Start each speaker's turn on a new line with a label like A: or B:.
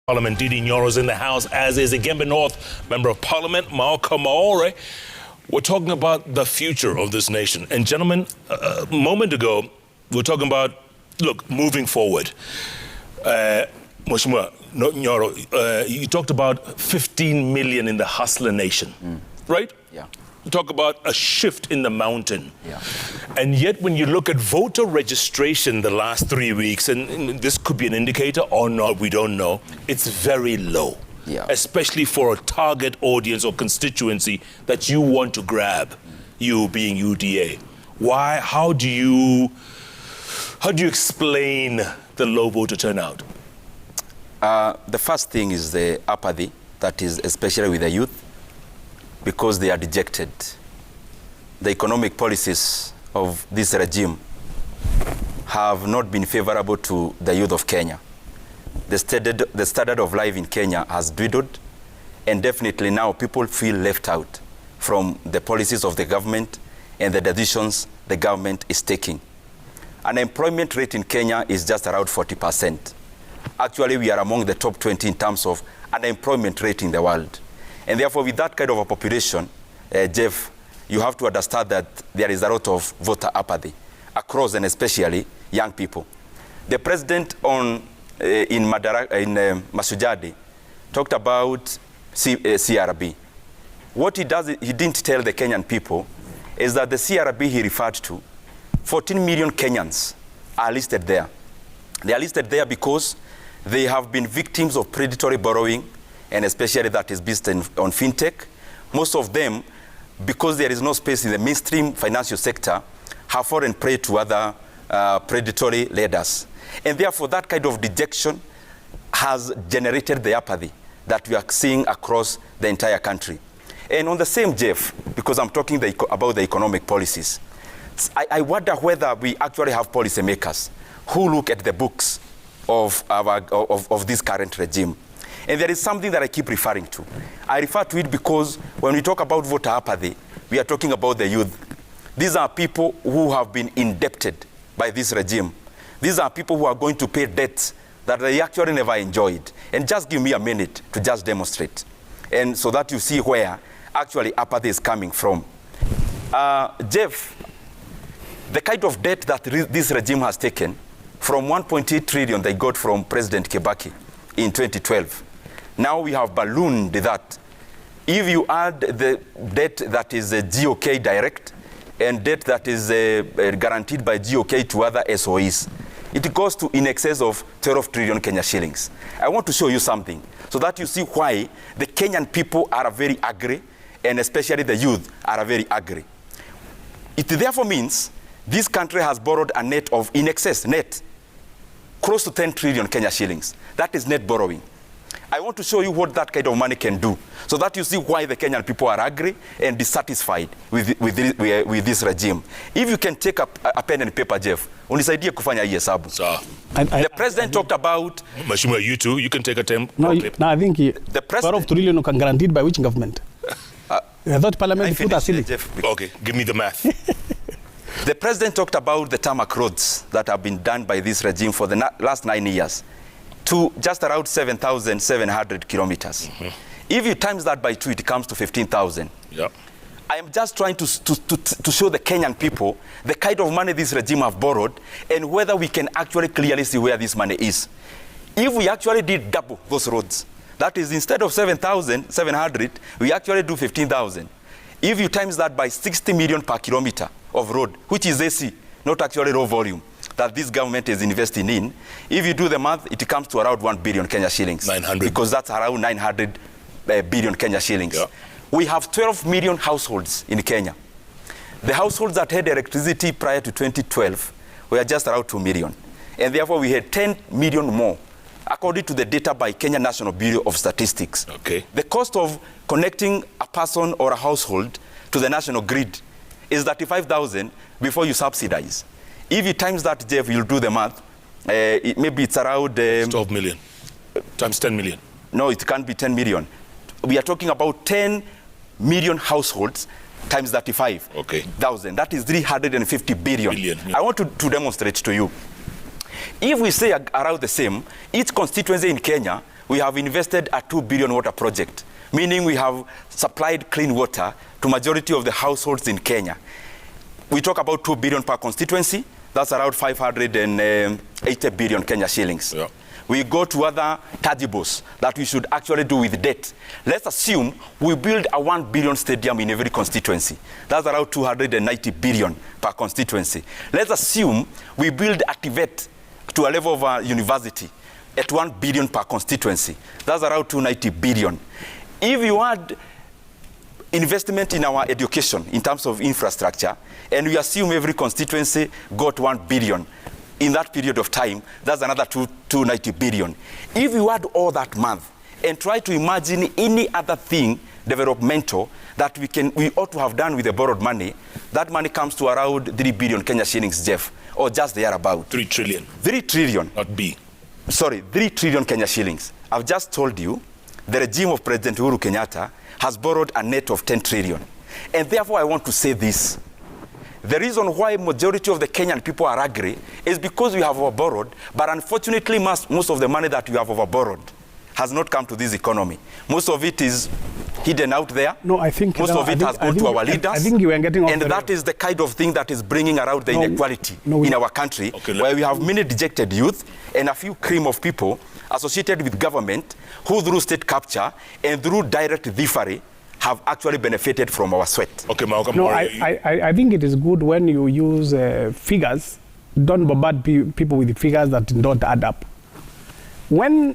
A: Parliament, Ndindi Nyoro is in the House, as is Igembe North Member of Parliament, Mao Kamore. We're talking about the future of this nation. And gentlemen, a moment ago, we were talking about, look, moving forward. Mheshimiwa Nyoro, you talked about 15 million in the hustler nation, right?
B: Yeah.
A: You talk about a shift in the mountain.
B: Yeah.
A: And yet when you look at voter registration the last 3 weeks, and this could be an indicator or not, we don't know, it's very low.
B: Yeah.
A: Especially for a target audience or constituency that you want to grab, you being UDA. Why? How do you explain the low voter turnout?
B: The first thing is the apathy, that is especially with the youth, because they are dejected. The economic policies of this regime have not been favorable to the youth of Kenya. The standard of life in Kenya has dwindled, and definitely now people feel left out from the policies of the government and the decisions the government is taking. Unemployment rate in Kenya is just around 40%. Actually, we are among the top 20 in terms of unemployment rate in the world. And therefore, with that kind of a population, Jeff, you have to understand that there is a lot of voter apathy across, and especially young people. The president in Masujadi talked about CRB. What he didn't tell the Kenyan people is that the CRB he referred to, 14 million Kenyans are listed there. They are listed there because they have been victims of predatory borrowing, and especially that is based on fintech. Most of them, because there is no space in the mainstream financial sector, have fallen prey to other predatory lenders. And therefore, that kind of dejection has generated the apathy that we are seeing across the entire country. And on the same, Jeff, because I'm talking about the economic policies, I wonder whether we actually have policymakers who look at the books of this current regime. And there is something that I keep referring to. I refer to it because when we talk about voter apathy, we are talking about the youth. These are people who have been indebted by this regime. These are people who are going to pay debts that they actually never enjoyed. And just give me a minute to just demonstrate. And so that you see where actually apathy is coming from. Jeff, the kind of debt that this regime has taken, from 1.8 trillion they got from President Kibaki in 2012. Now we have ballooned that. If you add the debt that is GOK direct and debt that is guaranteed by GOK to other SOEs, it goes to in excess of 12 trillion Kenya shillings. I want to show you something so that you see why the Kenyan people are very angry, and especially the youth are very angry. It therefore means this country has borrowed a net of in excess, net, close to 10 trillion Kenya shillings. That is net borrowing. I want to show you what that kind of money can do, so that you see why the Kenyan people are angry and dissatisfied with this regime. If you can take a pen and paper, Jeff, unisaidie kufanya hii hesabu. The president talked about...
A: Mheshimiwa, you too, you can take a temp.
C: No, I think the 12 trillion can guaranteed by which government? I thought Parliament put us in it.
A: Okay, give me the math.
B: The president talked about the tarmac roads that have been done by this regime for the last 9 years to just around 7,700 kilometers. If you times that by 2, it comes to 15,000.
A: Yeah.
B: I am just trying to show the Kenyan people the kind of money this regime have borrowed and whether we can actually clearly see where this money is. If we actually did double those roads, that is, instead of 7,700, we actually do 15,000. If you times that by 60 million per kilometer of road, which is AC, not actually raw volume, that this government is investing in, if you do the math, it comes to around 1 billion Kenya shillings.
A: 900.
B: Because that's around 900 billion Kenya shillings.
A: Yeah.
B: We have 12 million households in Kenya. The households that had electricity prior to 2012 were just around 2 million. And therefore, we had 10 million more, according to the data by Kenya National Bureau of Statistics.
A: Okay.
B: The cost of connecting a person or a household to the national grid is 35,000 before you subsidize. If you times that, Jeff, you'll do the math. Maybe it's around...
A: 12 million times 10 million.
B: No, it can't be 10 million. We are talking about 10 million households times 35,000.
A: Okay.
B: That is 350 billion.
A: Yeah.
B: I want to demonstrate to you. If we say around the same, each constituency in Kenya we have invested a 2 billion water project, meaning we have supplied clean water to majority of the households in Kenya. We talk about 2 billion per constituency. That's around 580 billion Kenya shillings. Yeah. We go to other tangibles that we should actually do with debt. Let's assume we build a 1 billion stadium in every constituency. That's around 290 billion per constituency. Let's assume we build a TVET to a level of a university at 1 billion per constituency. That's around 290 billion. If you add investment in our education in terms of infrastructure, and we assume every constituency got 1 billion in that period of time, that's another 290 billion. If you add all that month and try to imagine any other thing developmental that we ought to have done with the borrowed money, that money comes to around 3 billion Kenya shillings, Jeff, or just thereabout.
A: 3 trillion.
B: 3 trillion.
A: Not B.
B: Sorry, 3 trillion Kenya shillings. I've just told you the regime of President Uhuru Kenyatta has borrowed a net of 10 trillion. And therefore, I want to say this. The reason why majority of the Kenyan people are angry is because we have overborrowed, but unfortunately, most of the money that we have overborrowed has not come to this economy. Most of it is hidden out there.
C: No, I think
B: most of it has gone to our leaders.
C: I think you are getting off
B: and that is the kind of thing that is bringing around the inequality in our country, where we have many dejected youth and a few cream of people associated with government who, through state capture and through direct thievery, have actually benefited from our sweat.
A: Okay, Malcolm.
C: No, I think it is good when you use figures. Don't bombard people with figures that don't add up. When